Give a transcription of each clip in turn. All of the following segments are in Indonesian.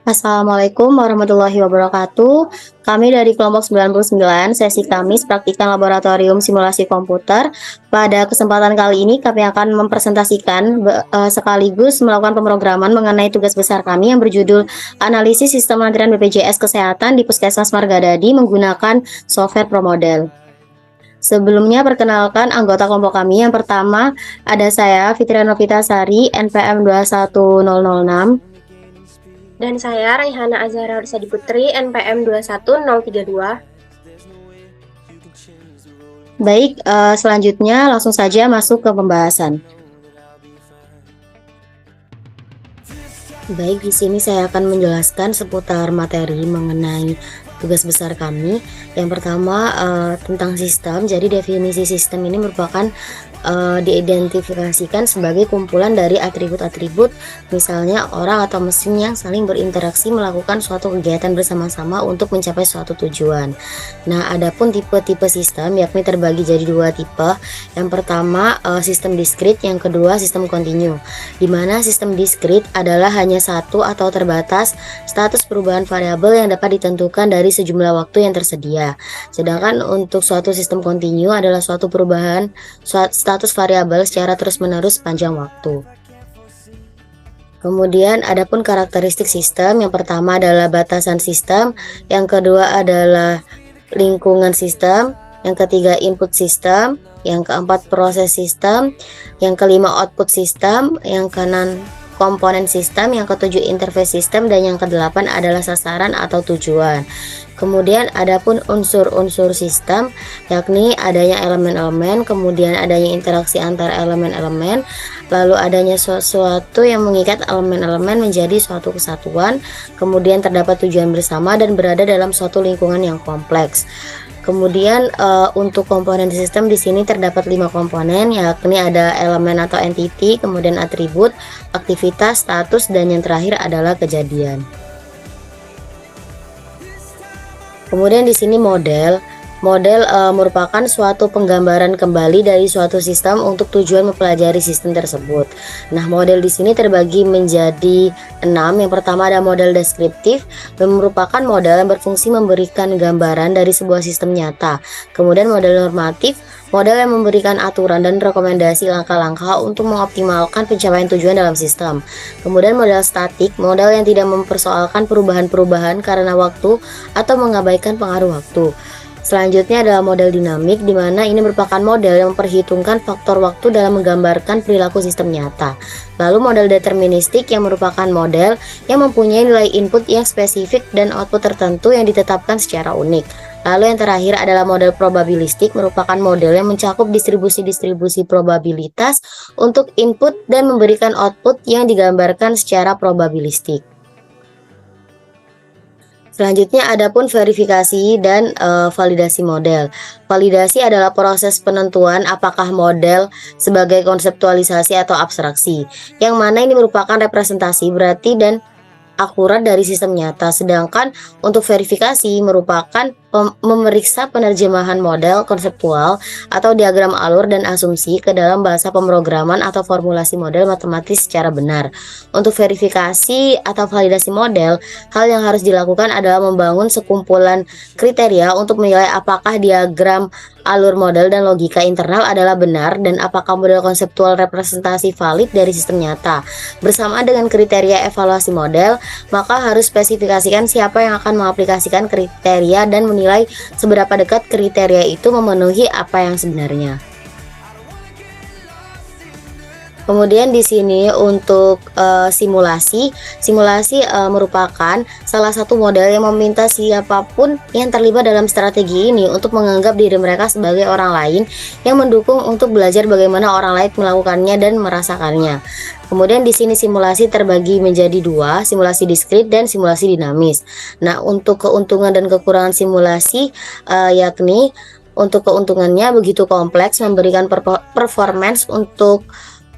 Assalamualaikum warahmatullahi wabarakatuh. Kami dari kelompok 99, sesi Kamis praktikan laboratorium simulasi komputer. Pada kesempatan kali ini kami akan mempresentasikan sekaligus melakukan pemrograman mengenai tugas besar kami yang berjudul Analisis Sistem Lantiran BPJS Kesehatan di Puskesmas Margadadi menggunakan software ProModel. Sebelumnya perkenalkan anggota kelompok kami. Yang pertama ada saya Fitria Novitasari, NPM 21006. Dan saya Raihana Azhara Ursadi Putri, NPM 21032. Baik, selanjutnya langsung saja masuk ke pembahasan. Baik, di sini saya akan menjelaskan seputar materi mengenai tugas besar kami. Yang pertama tentang sistem. Jadi definisi sistem ini merupakan diidentifikasikan sebagai kumpulan dari atribut-atribut, misalnya orang atau mesin yang saling berinteraksi melakukan suatu kegiatan bersama-sama untuk mencapai suatu tujuan. Nah, adapun tipe-tipe sistem yakni terbagi jadi dua tipe. Yang pertama sistem diskrit, yang kedua sistem kontinu. Di mana sistem diskrit adalah hanya satu atau terbatas status perubahan variabel yang dapat ditentukan dari sejumlah waktu yang tersedia. Sedangkan untuk suatu sistem kontinu adalah suatu perubahan status variabel secara terus-menerus sepanjang waktu. Kemudian adapun karakteristik sistem, yang pertama adalah batasan sistem, yang kedua adalah lingkungan sistem, yang ketiga input sistem, yang keempat proses sistem, yang kelima output sistem, yang keenam komponen sistem, yang ketujuh interface sistem, dan yang kedelapan adalah sasaran atau tujuan. Kemudian adapun unsur-unsur sistem yakni adanya elemen-elemen, kemudian adanya interaksi antar elemen-elemen, lalu adanya sesuatu yang mengikat elemen-elemen menjadi suatu kesatuan, kemudian terdapat tujuan bersama dan berada dalam suatu lingkungan yang kompleks. Kemudian untuk komponen sistem di sini terdapat 5 komponen, yakni ada elemen atau entity, kemudian atribut, aktivitas, status, dan yang terakhir adalah kejadian. Kemudian di sini model merupakan suatu penggambaran kembali dari suatu sistem untuk tujuan mempelajari sistem tersebut. Nah, model di sini terbagi menjadi 6. Yang pertama ada model deskriptif, yang merupakan model yang berfungsi memberikan gambaran dari sebuah sistem nyata. Kemudian model normatif, model yang memberikan aturan dan rekomendasi langkah-langkah untuk mengoptimalkan pencapaian tujuan dalam sistem. Kemudian model statik, model yang tidak mempersoalkan perubahan-perubahan karena waktu atau mengabaikan pengaruh waktu. Selanjutnya adalah model dinamik, di mana ini merupakan model yang memperhitungkan faktor waktu dalam menggambarkan perilaku sistem nyata. Lalu model deterministik, yang merupakan model yang mempunyai nilai input yang spesifik dan output tertentu yang ditetapkan secara unik. Lalu yang terakhir adalah model probabilistik, merupakan model yang mencakup distribusi-distribusi probabilitas untuk input dan memberikan output yang digambarkan secara probabilistik. Selanjutnya adapun verifikasi dan validasi model. Validasi adalah proses penentuan apakah model sebagai konseptualisasi atau abstraksi, yang mana ini merupakan representasi berarti dan akurat dari sistem nyata. Sedangkan untuk verifikasi merupakan memeriksa penerjemahan model konseptual atau diagram alur dan asumsi ke dalam bahasa pemrograman atau formulasi model matematis secara benar. Untuk verifikasi atau validasi model, hal yang harus dilakukan adalah membangun sekumpulan kriteria untuk menilai apakah diagram alur model dan logika internal adalah benar dan apakah model konseptual representasi valid dari sistem nyata. Bersamaan dengan kriteria evaluasi model, maka harus spesifikasikan siapa yang akan mengaplikasikan kriteria dan menilai seberapa dekat kriteria itu memenuhi apa yang sebenarnya. Kemudian di sini untuk simulasi merupakan salah satu model yang meminta siapapun yang terlibat dalam strategi ini untuk menganggap diri mereka sebagai orang lain yang mendukung untuk belajar bagaimana orang lain melakukannya dan merasakannya. Kemudian di sini simulasi terbagi menjadi 2, simulasi diskrit dan simulasi dinamis. Nah, untuk keuntungan dan kekurangan simulasi yakni untuk keuntungannya begitu kompleks, memberikan performance untuk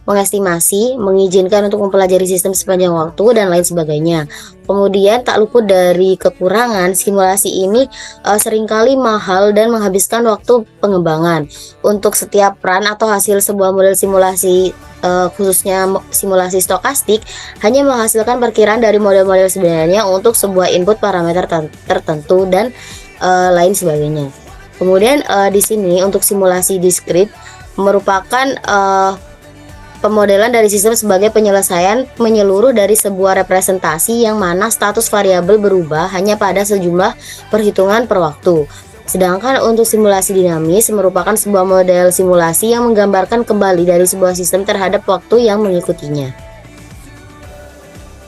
mengestimasi, mengizinkan untuk mempelajari sistem sepanjang waktu, dan lain sebagainya. Kemudian tak luput dari kekurangan, simulasi ini seringkali mahal dan menghabiskan waktu pengembangan. Untuk setiap peran atau hasil sebuah model simulasi, khususnya simulasi stokastik, hanya menghasilkan perkiraan dari model-model sebenarnya untuk sebuah input parameter tertentu dan lain sebagainya. Kemudian di sini untuk simulasi diskrit merupakan pemodelan dari sistem sebagai penyelesaian menyeluruh dari sebuah representasi yang mana status variabel berubah hanya pada sejumlah perhitungan per waktu. Sedangkan untuk simulasi dinamis merupakan sebuah model simulasi yang menggambarkan kembali dari sebuah sistem terhadap waktu yang mengikutinya.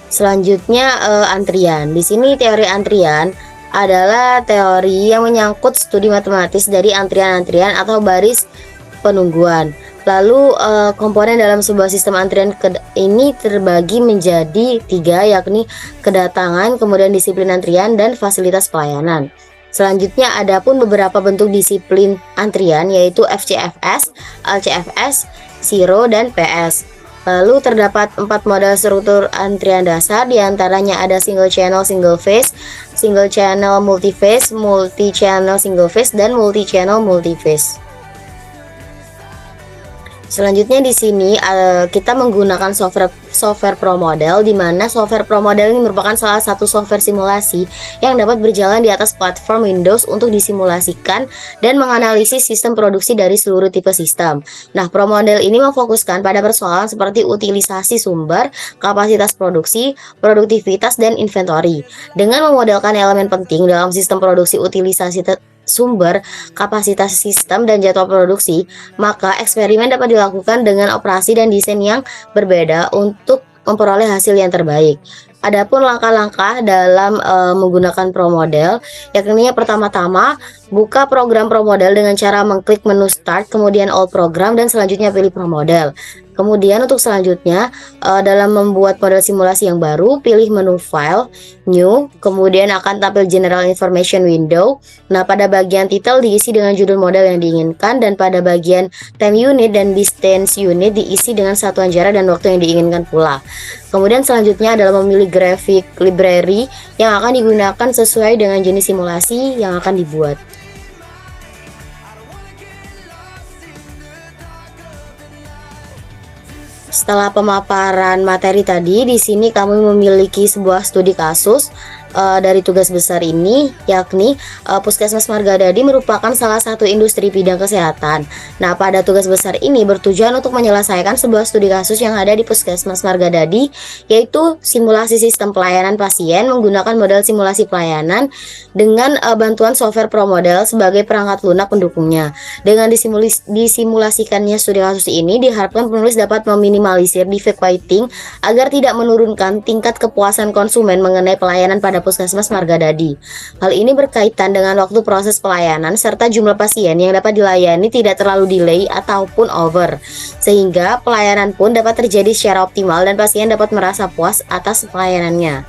Selanjutnya antrian. Di sini teori antrian adalah teori yang menyangkut studi matematis dari antrian-antrian atau baris penungguan. Lalu komponen dalam sebuah sistem antrian ini terbagi menjadi 3, yakni kedatangan, kemudian disiplin antrian, dan fasilitas pelayanan. Selanjutnya ada pun beberapa bentuk disiplin antrian, yaitu FCFS, LCFS, Zero, dan PS. Lalu terdapat 4 model struktur antrian dasar, diantaranya ada single channel single phase, single channel multi-phase, multi channel single phase, dan multi channel multi-phase. Selanjutnya di sini kita menggunakan software Pro Model, di mana software Pro Model ini merupakan salah satu software simulasi yang dapat berjalan di atas platform Windows untuk disimulasikan dan menganalisis sistem produksi dari seluruh tipe sistem. Nah, Pro Model ini memfokuskan pada persoalan seperti utilisasi sumber, kapasitas produksi, produktivitas, dan inventory. Dengan memodelkan elemen penting dalam sistem produksi, utilisasi sumber, kapasitas sistem, dan jadwal produksi, maka eksperimen dapat dilakukan dengan operasi dan desain yang berbeda untuk memperoleh hasil yang terbaik. Adapun langkah-langkah dalam menggunakan Pro Model, yakni pertama-tama buka program Pro Model dengan cara mengklik menu Start, kemudian All Program, dan selanjutnya pilih Pro Model. Kemudian untuk selanjutnya dalam membuat model simulasi yang baru, pilih menu File, New, kemudian akan tampil General Information Window. Nah, pada bagian title diisi dengan judul model yang diinginkan, dan pada bagian Time Unit dan Distance Unit diisi dengan satuan jarak dan waktu yang diinginkan pula. Kemudian selanjutnya adalah memilih graphic library yang akan digunakan sesuai dengan jenis simulasi yang akan dibuat. Setelah pemaparan materi tadi, di sini kami memiliki sebuah studi kasus dari tugas besar ini, yakni Puskesmas Marga Dadi merupakan salah satu industri bidang kesehatan. Nah, pada tugas besar ini bertujuan untuk menyelesaikan sebuah studi kasus yang ada di Puskesmas Marga Dadi, yaitu simulasi sistem pelayanan pasien menggunakan model simulasi pelayanan dengan bantuan software Pro Model sebagai perangkat lunak pendukungnya. Dengan disimulasikannya studi kasus ini, diharapkan penulis dapat meminimalisir defect whiting agar tidak menurunkan tingkat kepuasan konsumen mengenai pelayanan pada Puskesmas Marga Dadi. Hal ini berkaitan dengan waktu proses pelayanan serta jumlah pasien yang dapat dilayani tidak terlalu delay ataupun over, sehingga pelayanan pun dapat terjadi secara optimal dan pasien dapat merasa puas atas pelayanannya.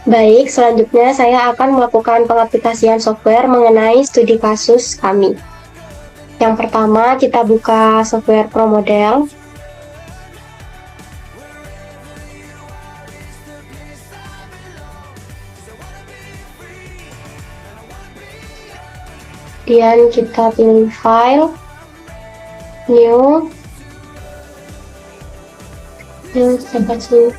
Baik, selanjutnya saya akan melakukan pengaplikasian software mengenai studi kasus kami. Yang pertama, kita buka software Pro Model. Kemudian kita pilih File, New, sampai sini.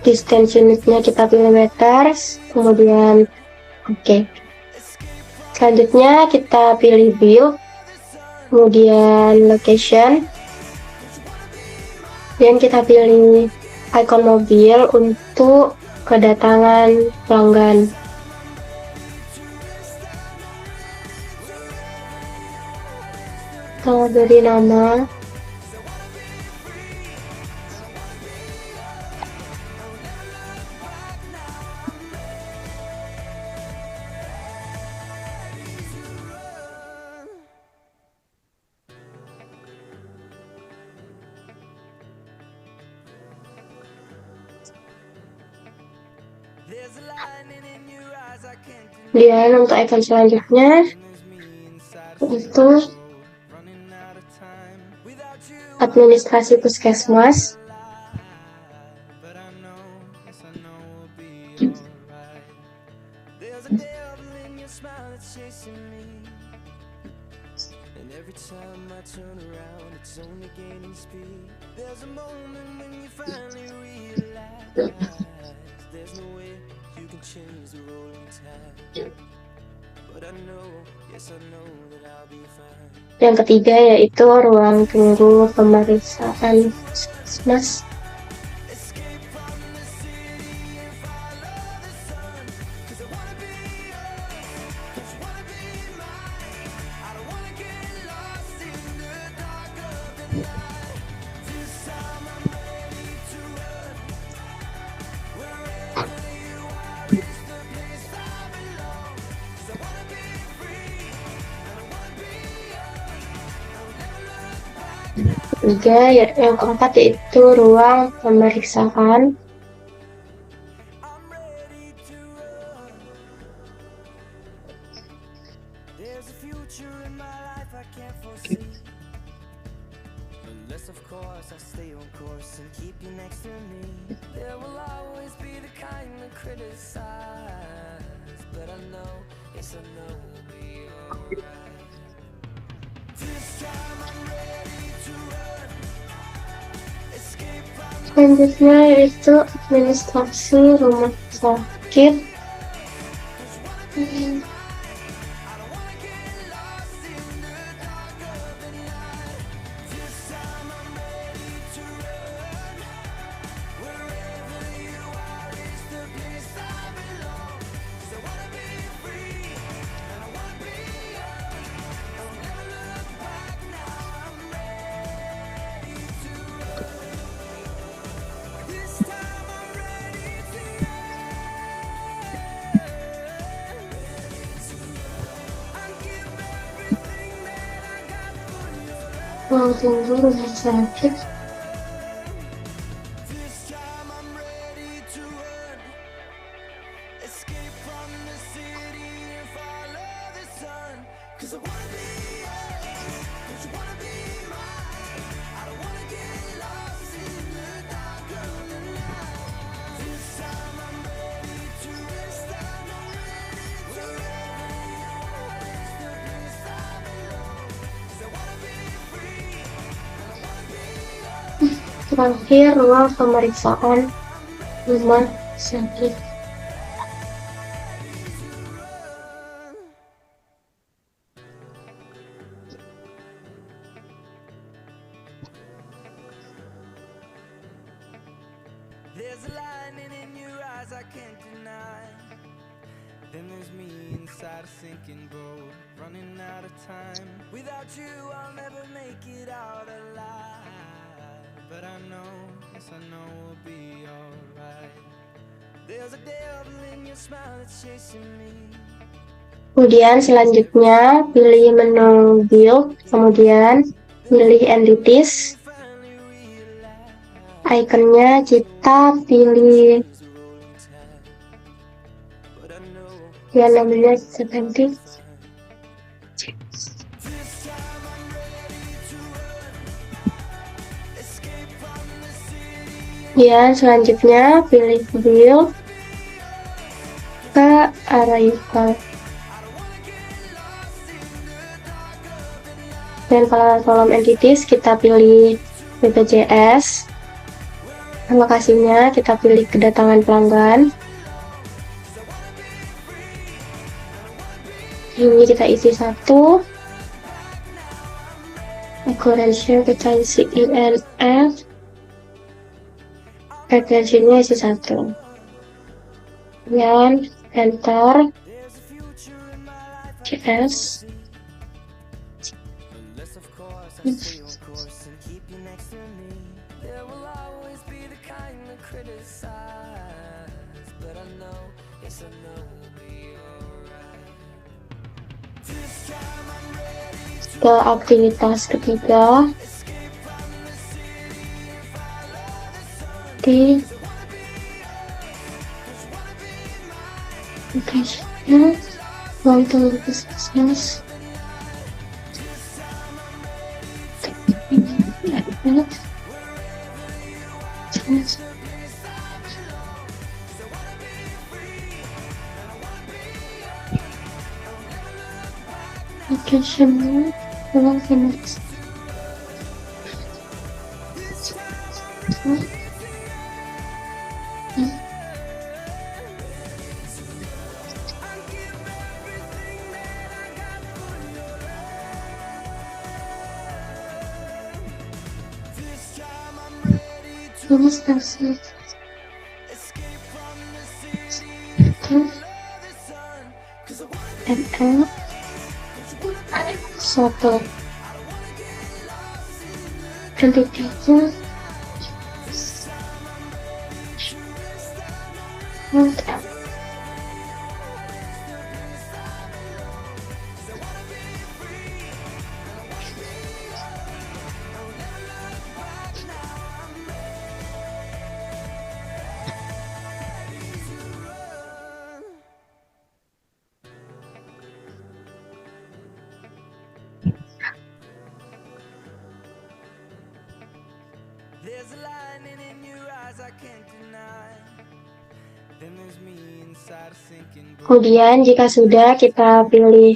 Distance unitnya kita pilih meters, kemudian oke. Selanjutnya kita pilih build, kemudian location, dan kita pilih icon mobil untuk kedatangan pelanggan. Kita beri nama. Kemudian untuk icon selanjutnya itu administrasi puskesmas. Yang ketiga yaitu ruang tunggu pemeriksaan puskesmas. Ketiga, yang keempat yaitu ruang pemeriksaan. Selanjutnya yaitu administrasi rumah sakit. Ruang tunggu rumah sakit. Terakhir, ruang pemeriksaan rumah sakit. There's a lightning in your eyes I can't deny. Then there's me inside a sinking boat, running out of time. Without you I'll never make it out alive. But I know, yes I know we'll be alright. There's a devil in your smile that's chasing me. Kemudian selanjutnya pilih menu build, kemudian pilih entities. Ikonnya kita pilih yang namanya ganti. Ya, selanjutnya pilih build ke arrival. Dan pada kolom entities kita pilih BPJS. Lokasinya kita pilih kedatangan pelanggan. Ini kita isi satu. Accuracy kita isi INF. Frekuensinya isi satu. Dan enter. CS. Ke aktivitas ketiga di Location, long-term business, location, long-term business. Terus kasih ML satu entitasnya There's a lightning in your eyes I can't deny. Then there's me inside a sinking boat. Kemudian jika sudah kita pilih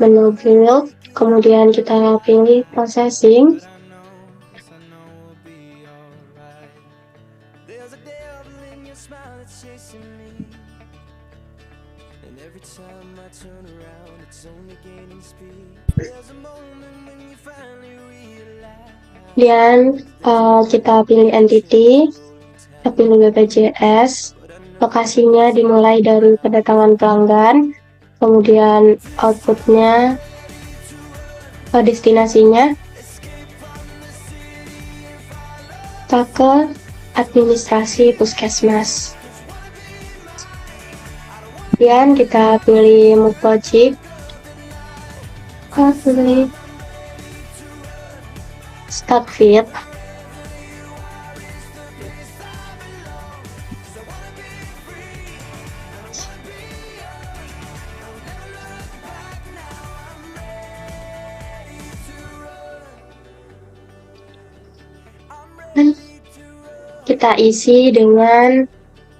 menu build, kemudian kita pilih processing. But I know we'll be alright. There's a devil in your smile that's chasing me. And every time I turn around, it's only gaining speed. There's a moment when you finally realize. Kemudian kita pilih entity, kita pilih BPJS, lokasinya dimulai dari kedatangan pelanggan, kemudian outputnya destinasinya kita ke administrasi puskesmas. Kemudian kita pilih move logic, kita pilih start feed. Dan kita isi dengan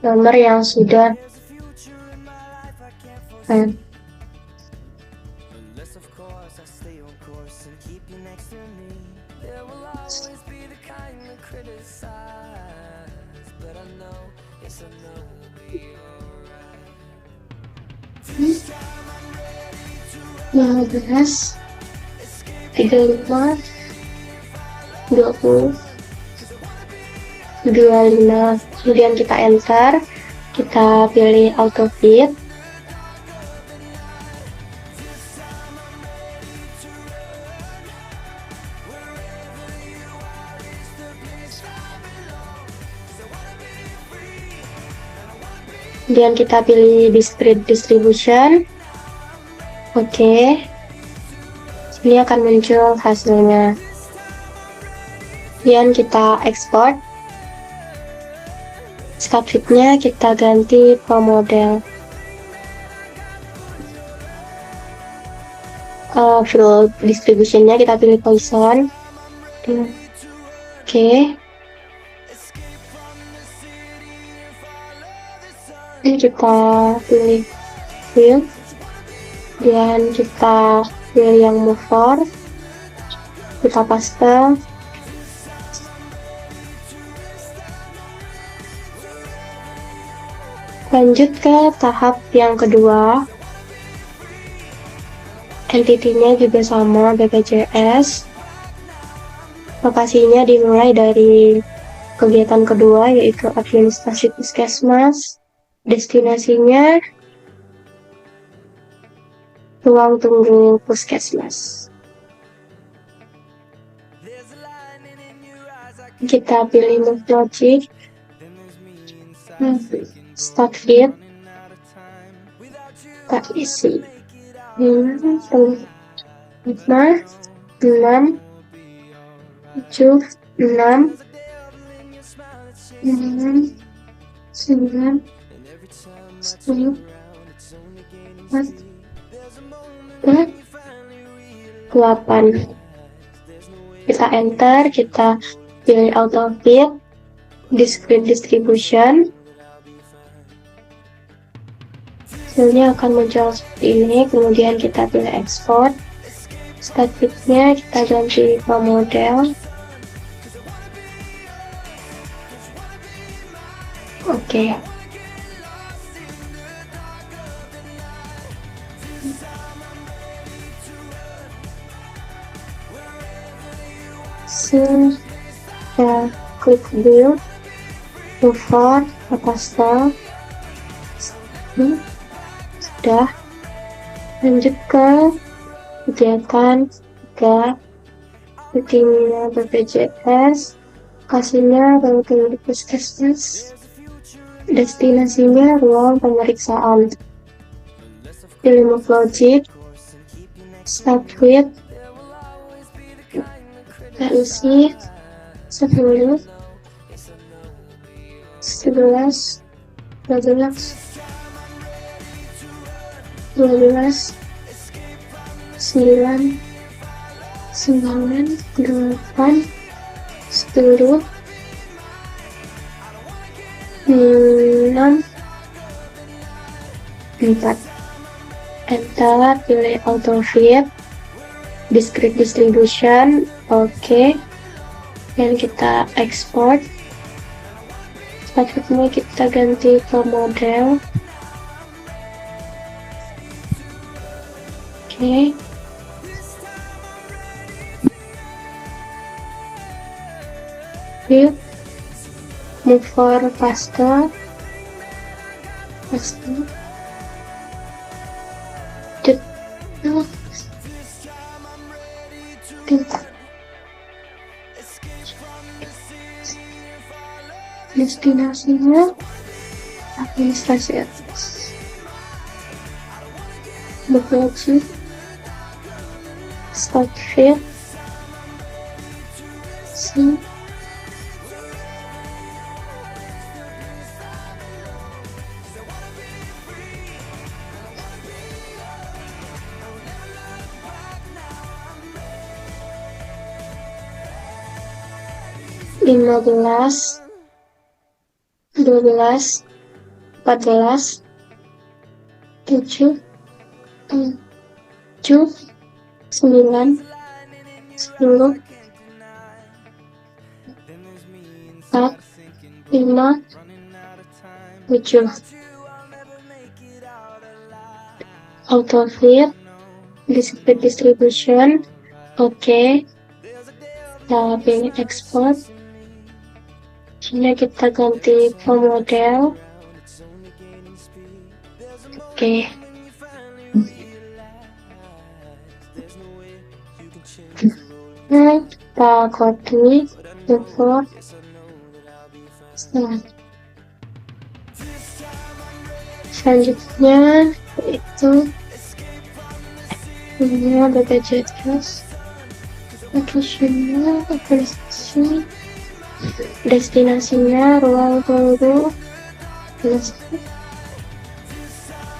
nomor yang sudah Unless of course I stay on course and keep you next to me. There will always be the kind that criticize, but I know, yes I know we'll be alright. 15, 35, 20, 25. Kemudian kita enter, kita pilih auto fit. Kemudian kita pilih discrete distribution. Oke. Ini akan muncul hasilnya. Kemudian kita export. Subfitnya kita ganti pro model. Field distributionnya kita pilih Poisson. Oke. Ini kita pilih field, dan kita pilih yang move for, kita paste. Lanjut ke tahap yang kedua. Entity-nya juga sama, BPJS. Lokasinya dimulai dari kegiatan kedua, yaitu administrasi puskesmas. Destinasinya ruang tunggu puskesmas. Kita pilih move logic, start feed, kita isi 5, 6, 6, 7, 6, 9, 10, 10, 8. Kita enter, kita pilih auto fit, discrete distribution. Hasilnya akan muncul seperti ini. Kemudian kita pilih export. Start fit-nya kita ganti ke model. Oke. Kita klik build, move forward, raster. Sudah. Lanjut ke kegiatan 3, bikinnya BPJS, kasihnya ke puskesmas, destinasinya ruang pemeriksaan. Pilih move logic, start with, kita isi 10, 11, 12, 12, 9, 8, 10, 6, 4. Enter, pilih auto fit, discrete distribution, oke. Dan kita export. Selanjutnya kita ganti ke model. Oke. Build, move for faster, destinasinya administrasi atas, bekerja, start fit, si, lima belas, 12, 14, 7, 9, 10, 4, 5, 7. Auto fit, discrete distribution, oke. Kita pilih export. Sini kita ganti ke model. Oke. Nah, kita copy, import, selanjutnya itu punya BPJS, location-nya, aplikasi, destinasinya ruang tunggu,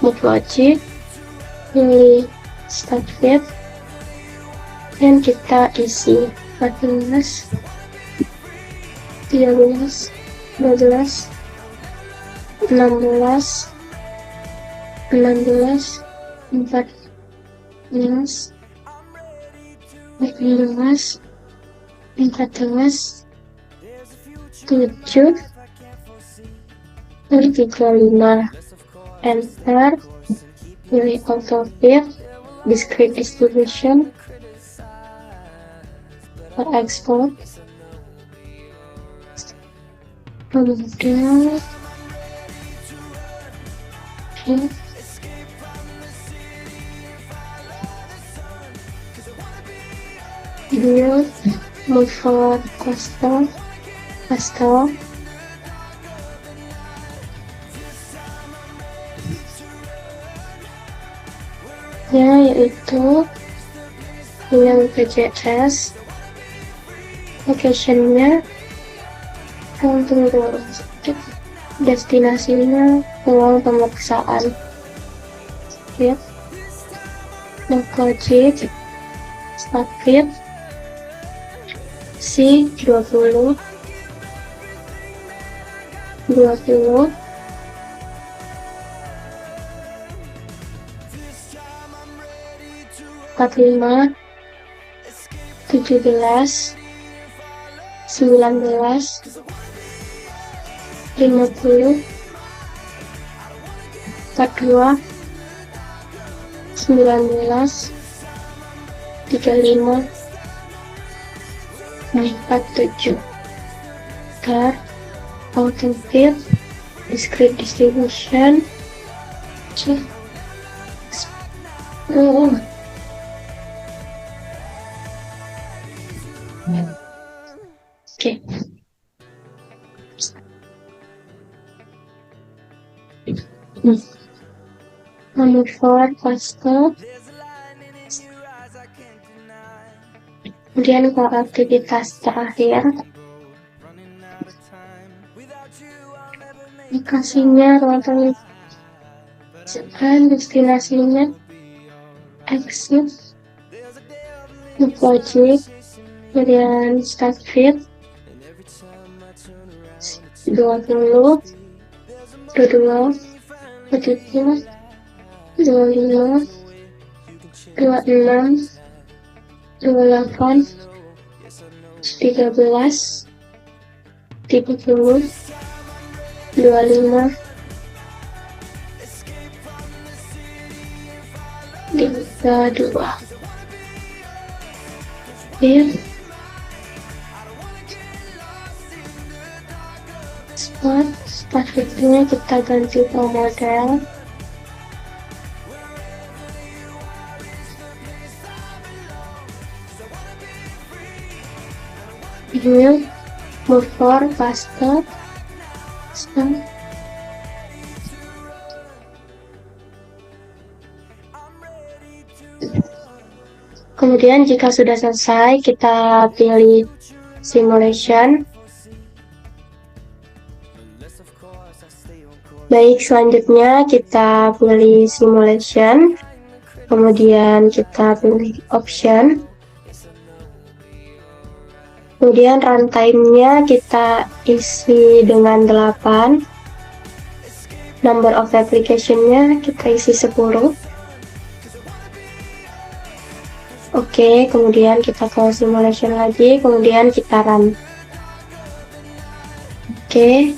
move logic, pilih start fit, dan kita isi 14, 13, 12, 16, 16, 14, 15, 14, 7, 35. Enter, pilih auto fit, discrete distribution, export, model, build, move forward, custom, ya, yaitu yang BPJS, location-nya ruang tunggu, destinasinya ruang pemeriksaan. feet, Navlogit, start feet, C 20, 45, 17, 19, 50, 42, 19, 35, 47. Start, outing fit, discrete distribution, check. Oke. Nomor 4, faster. Kemudian ke aktivitas terakhir. Lokasinya ruang destinasinya exit, project, kemudian start fit 20, 22, 23, 25, 26, 28, 13, 30, 25, 32. Start fitnya kita ganti pro model. Ini move for faster. Start. Kemudian jika sudah selesai, kita pilih simulation. Baik, selanjutnya kita pilih simulation. Kemudian kita pilih option. Kemudian runtime-nya kita isi dengan 8. Number of application-nya kita isi 10. Oke, kemudian kita ke simulation lagi, kemudian kita run. Oke.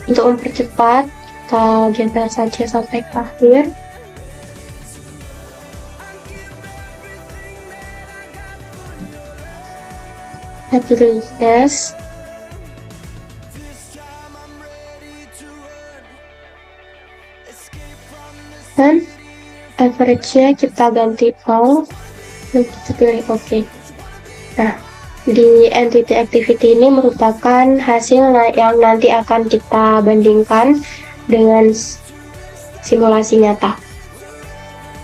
Untuk mempercepat, kita gentle saja sampai ke akhir. Pilih yes. Dan average-nya kita ganti all dan kita pilih OK. Nah, di entity activity ini merupakan hasil yang nanti akan kita bandingkan dengan simulasi nyata.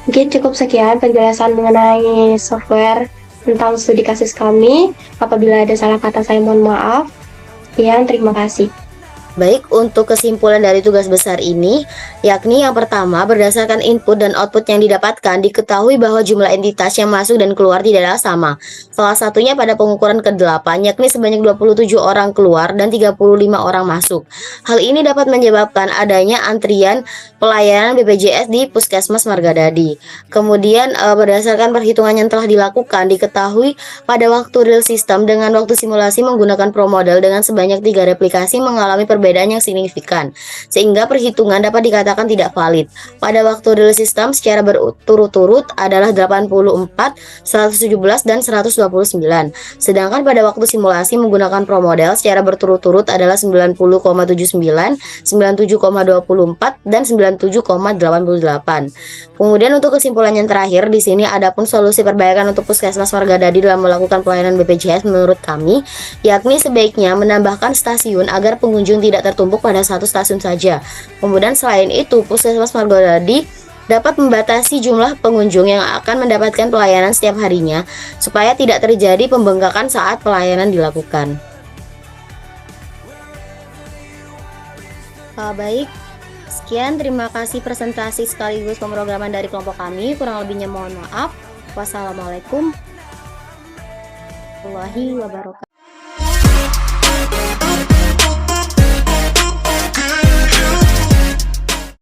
Mungkin cukup sekian penjelasan mengenai software tentang studi kasus kami. Apabila ada salah kata, saya mohon maaf. Sekian, terima kasih. Baik, untuk kesimpulan dari tugas besar ini, yakni yang pertama, berdasarkan input dan output yang didapatkan, diketahui bahwa jumlah entitas yang masuk dan keluar tidaklah sama. Salah satunya pada pengukuran ke-8, yakni sebanyak 27 orang keluar dan 35 orang masuk. Hal ini dapat menyebabkan adanya antrian pelayanan BPJS di Puskesmas Margadadi. Kemudian, berdasarkan perhitungan yang telah dilakukan, diketahui pada waktu real system dengan waktu simulasi menggunakan pro model dengan sebanyak 3 replikasi mengalami perbedaan yang signifikan, sehingga perhitungan dapat dikatakan tidak valid. Pada waktu real system secara berturut-turut adalah 84, 117, dan 129. Sedangkan pada waktu simulasi menggunakan pro model secara berturut-turut adalah 90,79, 97,24, dan 97,88. Kemudian untuk kesimpulan yang terakhir di sini adapun solusi perbaikan untuk Puskesmas Margadadi dalam melakukan pelayanan BPJS menurut kami, yakni sebaiknya menambahkan stasiun agar pengunjung tidak tidak tertumpuk pada satu stasiun saja. Kemudian selain itu, Puskesmas Margoladi dapat membatasi jumlah pengunjung yang akan mendapatkan pelayanan setiap harinya supaya tidak terjadi pembengkakan saat pelayanan dilakukan. Baik, sekian, terima kasih presentasi sekaligus pemrograman dari kelompok kami. Kurang lebihnya mohon maaf. Wassalamualaikum warahmatullahi wabarakatuh.